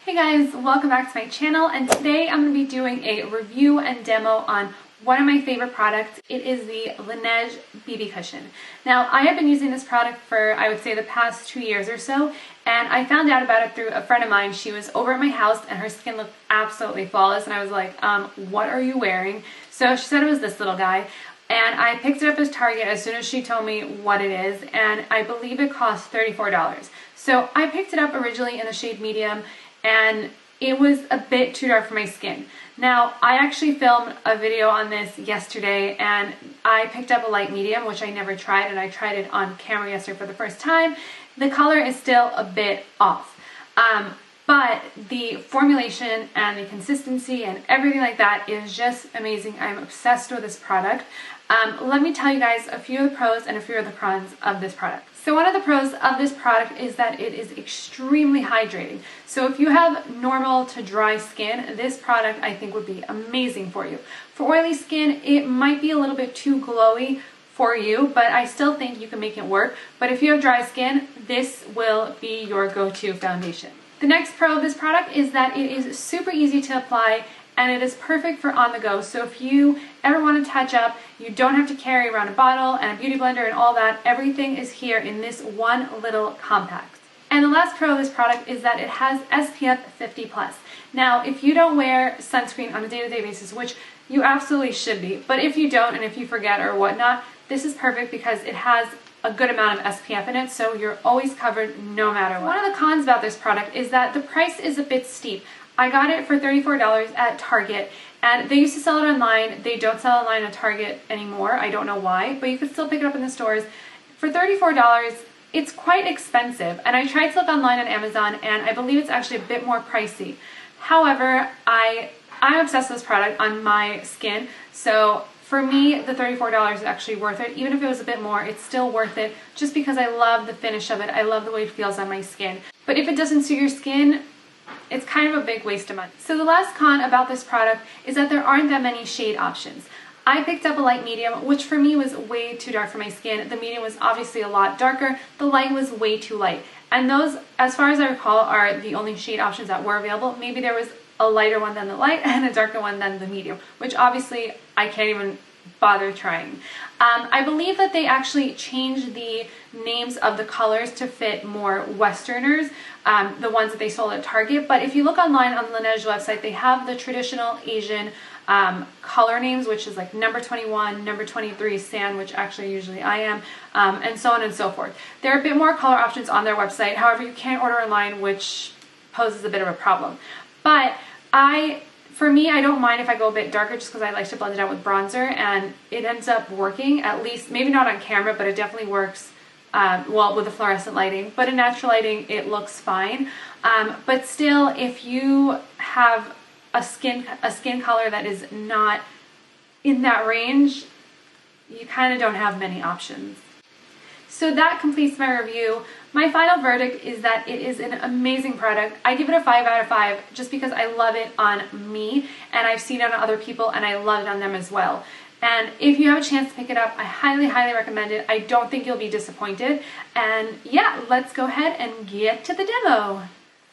Hey guys, welcome back to my channel, and today I'm going to be doing a review and demo on one of my favorite products. It is the Laneige BB cushion. Now, I have been using this product for, I would say, the past 2 years or so, and I found out about it through a friend of mine. She was over at my house and her skin looked absolutely flawless, and I was like, what are you wearing? So she said it was this little guy, and I picked it up at Target as soon as she told me what it is, and I believe it cost $34. So I picked it up originally in the shade medium, and it was a bit too dark for my skin. Now, I actually filmed a video on this yesterday, and I picked up a light medium, which I never tried, and I tried it on camera yesterday for the first time. The color is still a bit off, but the formulation and the consistency and everything like that is just amazing. I'm obsessed with this product. Let me tell you guys a few of the pros and a few of the cons of this product. So one of the pros of this product is that it is extremely hydrating. So if you have normal to dry skin, this product I think would be amazing for you. For oily skin, it might be a little bit too glowy for you, but I still think you can make it work. But if you have dry skin, this will be your go-to foundation. The next pro of this product is that it is super easy to apply, and it is perfect for on the go. So if you ever want to touch up, you don't have to carry around a bottle and a beauty blender and all that. Everything is here in this one little compact. And the last pro of this product is that it has SPF 50+. Now, if you don't wear sunscreen on a day-to-day basis, which you absolutely should be, but if you don't and if you forget or whatnot, this is perfect because it has a good amount of SPF in it, so you're always covered no matter what. One of the cons about this product is that the price is a bit steep. I got it for $34 at Target, and they used to sell it online. They don't sell it online at Target anymore. I don't know why, but you can still pick it up in the stores. For $34, it's quite expensive, and I tried to look online on Amazon, and I believe it's actually a bit more pricey. However, I'm obsessed with this product on my skin, so for me, the $34 is actually worth it. Even if it was a bit more, it's still worth it just because I love the finish of it. I love the way it feels on my skin. But if it doesn't suit your skin, it's kind of a big waste of money. So the last con about this product is that there aren't that many shade options. I picked up a light medium, which for me was way too dark for my skin. The medium was obviously a lot darker. The light was way too light. And those, as far as I recall, are the only shade options that were available. Maybe there was a lighter one than the light and a darker one than the medium, which obviously I can't even bother trying. I believe that they actually changed the names of the colors to fit more Westerners, the ones that they sold at Target. But if you look online on the Laneige website, they have the traditional Asian color names, which is like number 21, number 23, sand, which actually usually I am, and so on and so forth. There are a bit more color options on their website. However, you can't order online, which poses a bit of a problem. But for me, I don't mind if I go a bit darker just because I like to blend it out with bronzer, and it ends up working, at least, maybe not on camera, but it definitely works, well, with the fluorescent lighting. But in natural lighting, it looks fine. But still, if you have a skin color that is not in that range, you kind of don't have many options. So that completes my review. My final verdict is that it is an amazing product. I give it a 5 out of 5 just because I love it on me, and I've seen it on other people, and I love it on them as well. And if you have a chance to pick it up, I highly, highly recommend it. I don't think you'll be disappointed. And yeah, let's go ahead and get to the demo.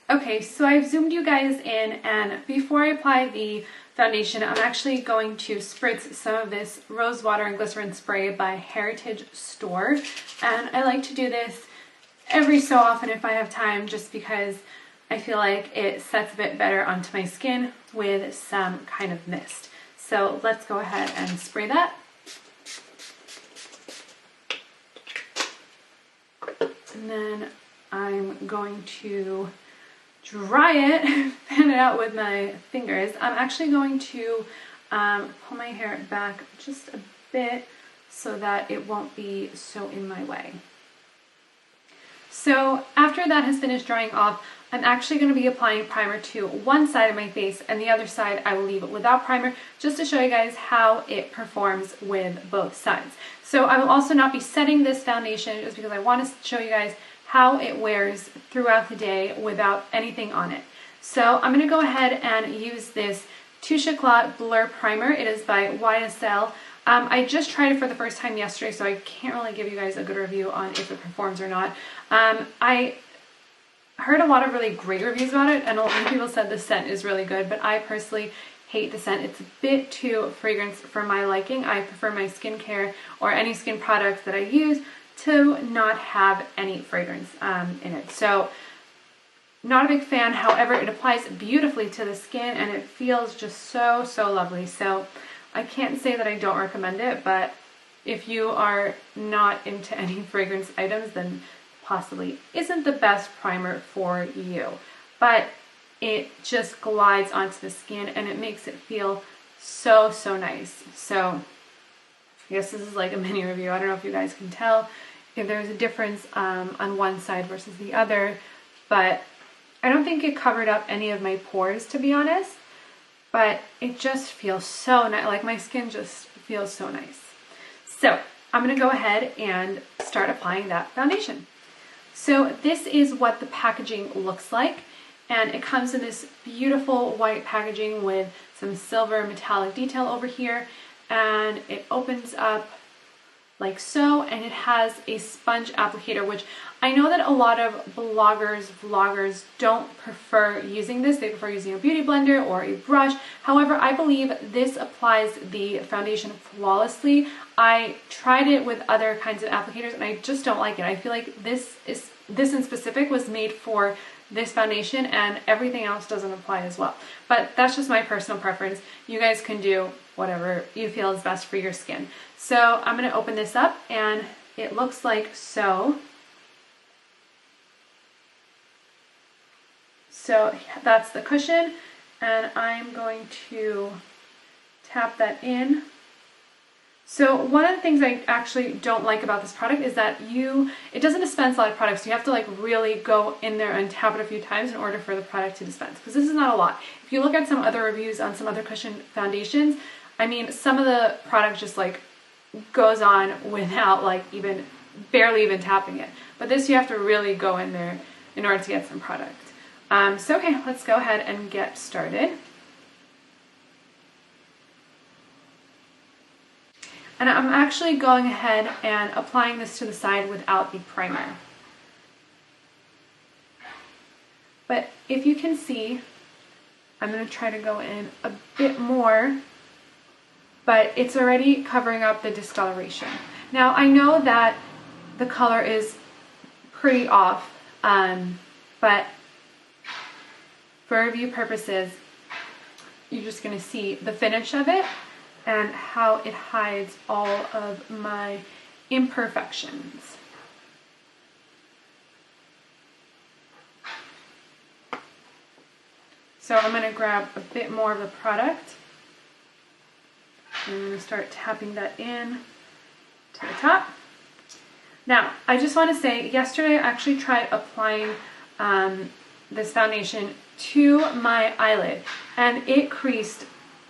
Okay, so I've zoomed you guys in, and before I apply the foundation, I'm actually going to spritz some of this rose water and glycerin spray by Heritage Store. And I like to do this every so often if I have time, just because I feel like it sets a bit better onto my skin with some kind of mist. So let's go ahead and spray that. And then I'm going to dry it, fan it out with my fingers. I'm actually going to pull my hair back just a bit so that it won't be so in my way. So after that has finished drying off, I'm actually going to be applying primer to one side of my face, and the other side I will leave it without primer, just to show you guys how it performs with both sides. So I will also not be setting this foundation just because I want to show you guys how it wears throughout the day without anything on it. So I'm going to go ahead and use this Touche Éclat Blur Primer. It is by YSL. I just tried it for the first time yesterday, so I can't really give you guys a good review on if it performs or not. I heard a lot of really great reviews about it, and a lot of people said the scent is really good, but I personally hate the scent. It's a bit too fragrant for my liking. I prefer my skincare or any skin products that I use to not have any fragrance in it. So not a big fan. However, it applies beautifully to the skin and it feels just so, so lovely. So I can't say that I don't recommend it, but if you are not into any fragrance items, then possibly isn't the best primer for you. But it just glides onto the skin and it makes it feel so, so nice. So I guess this is like a mini review. I don't know if you guys can tell if there's a difference on one side versus the other, but I don't think it covered up any of my pores, to be honest, but it just feels so nice. Like my skin just feels so nice. So I'm going to go ahead and start applying that foundation. So this is what the packaging looks like. And it comes in this beautiful white packaging with some silver metallic detail over here. And it opens up like so, and it has a sponge applicator, which I know that a lot of vloggers don't prefer using this. They prefer using a beauty blender or a brush. However, I believe this applies the foundation flawlessly. I tried it with other kinds of applicators and I just don't like it. I feel like this in specific was made for this foundation and everything else doesn't apply as well. But that's just my personal preference. You guys can do whatever you feel is best for your skin. So I'm going to open this up and it looks like so. So that's the cushion and I'm going to tap that in. So one of the things I actually don't like about this product is that it doesn't dispense a lot of products. You have to like really go in there and tap it a few times in order for the product to dispense, because this is not a lot. If you look at some other reviews on some other cushion foundations, I mean, some of the product just like goes on without like barely even tapping it. But this you have to really go in there in order to get some product. So okay, let's go ahead and get started. And I'm actually going ahead and applying this to the side without the primer. But if you can see, I'm going to try to go in a bit more, but it's already covering up the discoloration. Now I know that the color is pretty off, but for review purposes, you're just going to see the finish of it and how it hides all of my imperfections. So I'm going to grab a bit more of the product and I'm going to start tapping that in to the top. Now, I just want to say, yesterday I actually tried applying this foundation to my eyelid and it creased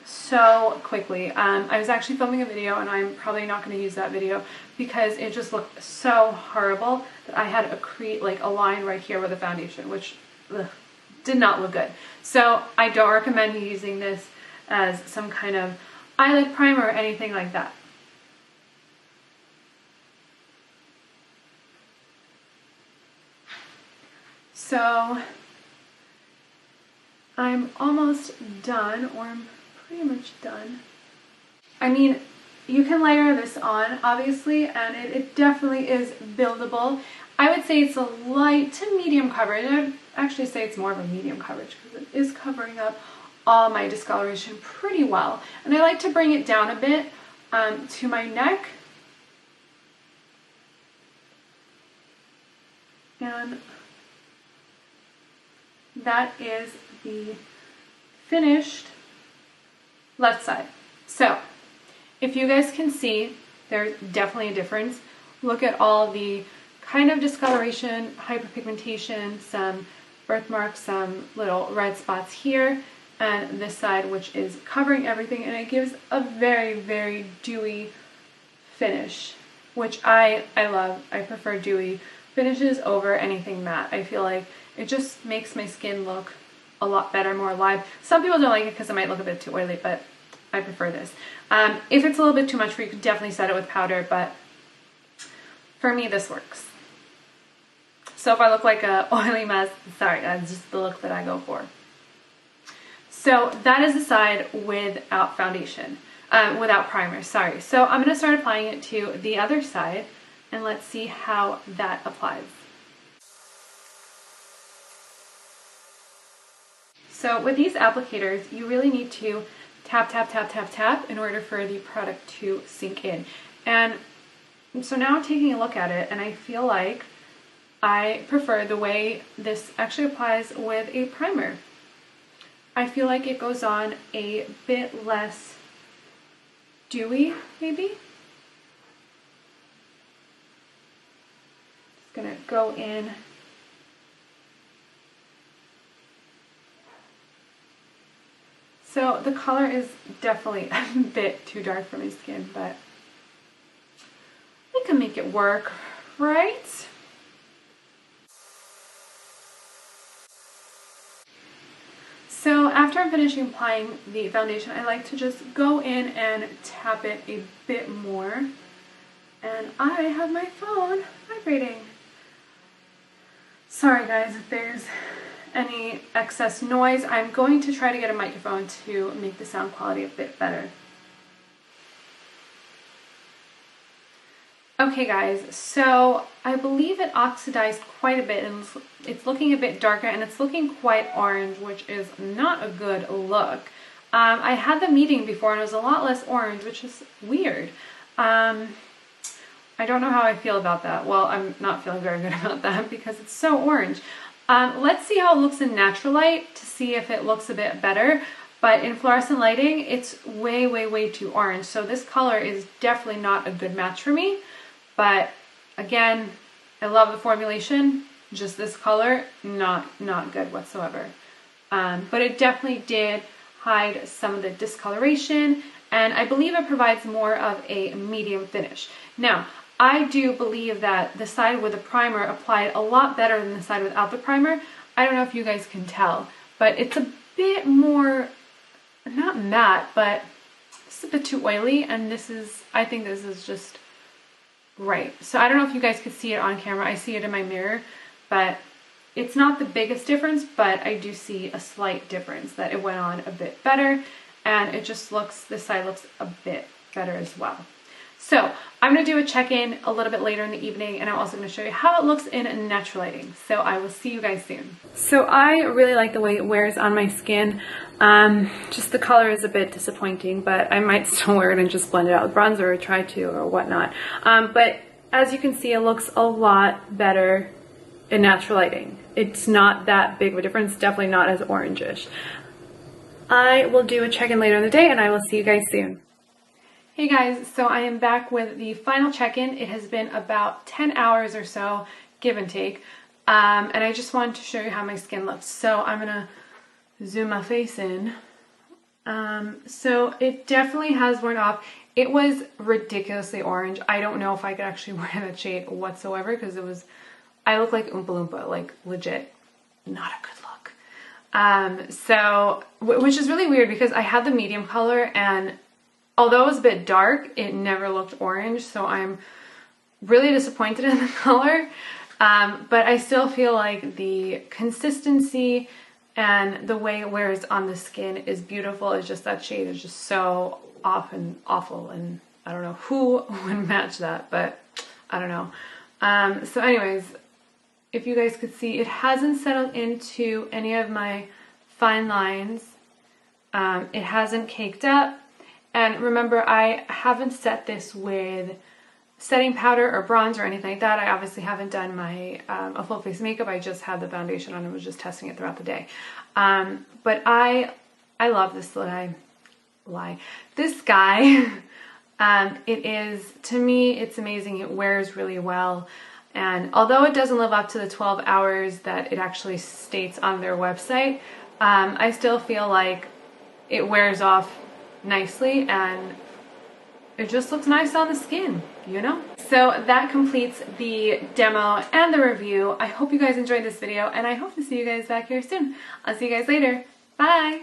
so quickly. I was actually filming a video and I'm probably not going to use that video because it just looked so horrible that I had a line right here with the foundation, which did not look good. So I don't recommend you using this as some kind of eyelid primer or anything like that. So I'm almost done, or I'm pretty much done. I mean, you can layer this on, obviously, and it definitely is buildable. I would say it's a light to medium coverage. I would actually say it's more of a medium coverage because it is covering up all my discoloration pretty well. And I like to bring it down a bit to my neck. And that is the finished left side. So if you guys can see, there's definitely a difference. Look at all the kind of discoloration, hyperpigmentation, some birthmarks, some little red spots here, and this side, which is covering everything, and it gives a very, very dewy finish, which I love. I prefer dewy finishes over anything matte. I feel like it just makes my skin look a lot better, more alive. Some people don't like it because it might look a bit too oily, but I prefer this. If it's a little bit too much for you, you could definitely set it with powder, but for me, this works. So if I look like a oily mess, sorry, that's just the look that I go for. So that is the side without foundation, without primer, sorry. So I'm going to start applying it to the other side, and let's see how that applies. So with these applicators, you really need to tap, tap, tap, tap, tap in order for the product to sink in. And so now I'm taking a look at it, and I feel like I prefer the way this actually applies with a primer. I feel like it goes on a bit less dewy, maybe. Just gonna go in. So the color is definitely a bit too dark for my skin, but I can make it work, right? So after I'm finishing applying the foundation, I like to just go in and tap it a bit more. And I have my phone vibrating. Sorry guys if there's any excess noise. I'm going to try to get a microphone to make the sound quality a bit better. Okay guys, so I believe it oxidized quite a bit, and it's looking a bit darker, and it's looking quite orange, which is not a good look. I had the meeting before and it was a lot less orange, which is weird. I don't know how I feel about that. Well, I'm not feeling very good about that because it's so orange. Let's see how it looks in natural light to see if it looks a bit better. But in fluorescent lighting, it's way, way, way too orange. So this color is definitely not a good match for me. But again, I love the formulation. Just this color, not good whatsoever. But it definitely did hide some of the discoloration, and I believe it provides more of a medium finish. Now, I do believe that the side with the primer applied a lot better than the side without the primer. I don't know if you guys can tell, but it's a bit more, not matte, but it's a bit too oily, and I think this is just right. So I don't know if you guys could see it on camera. I see it in my mirror, but it's not the biggest difference, but I do see a slight difference that it went on a bit better, and it just looks, this side looks a bit better as well. So I'm going to do a check-in a little bit later in the evening, and I'm also going to show you how it looks in natural lighting. So I will see you guys soon. So I really like the way it wears on my skin. Just the color is a bit disappointing, but I might still wear it and just blend it out with bronzer or try to or whatnot. But as you can see, it looks a lot better in natural lighting. It's not that big of a difference, definitely not as orangish. I will do a check-in later in the day, and I will see you guys soon. Hey guys, so I am back with the final check-in. It has been about 10 hours or so, give and take, and I just wanted to show you how my skin looks. So I'm gonna zoom my face in. So it definitely has worn off. It was ridiculously orange. I don't know if I could actually wear that shade whatsoever because I look like Oompa Loompa, like legit, not a good look. Which is really weird because I had the medium color, and although it was a bit dark, it never looked orange, so I'm really disappointed in the color. But I still feel like the consistency and the way it wears on the skin is beautiful. It's just that shade is just so off and awful, and I don't know who would match that, but I don't know. So anyways, if you guys could see, it hasn't settled into any of my fine lines. It hasn't caked up. And remember, I haven't set this with setting powder or bronze or anything like that. I obviously haven't done my a full face makeup. I just had the foundation on and was just testing it throughout the day. But I love this this guy. It is, to me, it's amazing. It wears really well. And although it doesn't live up to the 12 hours that it actually states on their website, I still feel like it wears off nicely, and it just looks nice on the skin, you know? So that completes the demo and the review. I hope you guys enjoyed this video, and I hope to see you guys back here soon. I'll see you guys later. Bye!